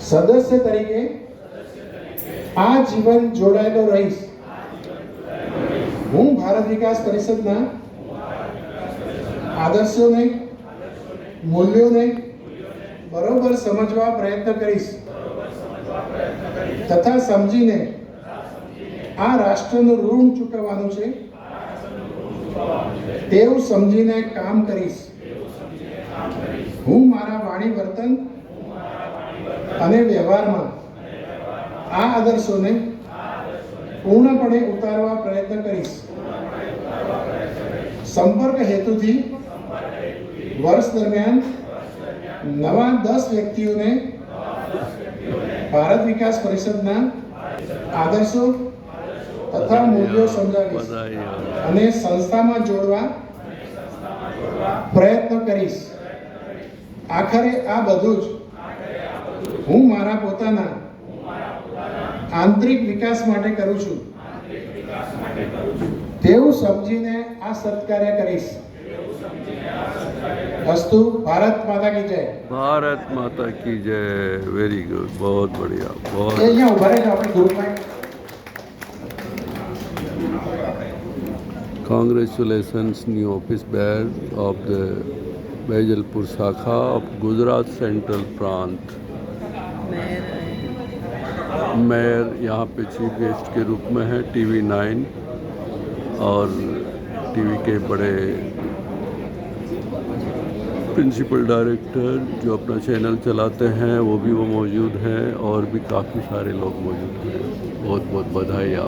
સદસ્ય તરીકે આ જીવન જોડાયેલો રહીશ. હું ભારત વિકાસ પરિષદના આદર્શોને, મૂલ્યોને બરોબર સમજવા પ્રયત્ન કરીશ તથા સમજીને આ રાષ્ટ્રનું ઋણ ચૂકવવાનું છે તેવું સમજીને કામ કરીશ. હું મારા વાણી વર્તન અને વ્યવહારમાં આ આદર્શોને પૂર્ણપણે ઉતારવા પ્રયત્ન કરીશ. સંપર્ક હેતુથી વર્ષ દરમિયાન નવા 10 વ્યક્તિઓને ભારત વિકાસ પરિષદના આદર્શો તથા મૂલ્યો સમજાવીશ અને સંસ્થામાં જોડવા પ્રયત્ન કરીશ. આખરે આ બધું જ હું મારા પોતાના આંતરિક વિકાસ માટે કરું છું તેવું સમજીને આ સત્કાર્ય કરીશ. अस्तु. भारत माता की जय. भारत माता की जय. Very good. बहुत बढ़िया. बहुत અહીંયા ઉભા રહેજો આપણે ગ્રુપમાં. Congratulations, new office bearer of the Baijalpur शाखा of गुजरात सेंट्रल प्रांत. मेयर यहाँ पे चीफ गेस्ट के रूप में है TV9 और टीवी के बड़े प्रिंसिपल डायरेक्टर जो अपना चैनल चलाते हैं वो मौजूद हैं और भी काफ़ी सारे लोग मौजूद हैं. बहुत बहुत बधाई.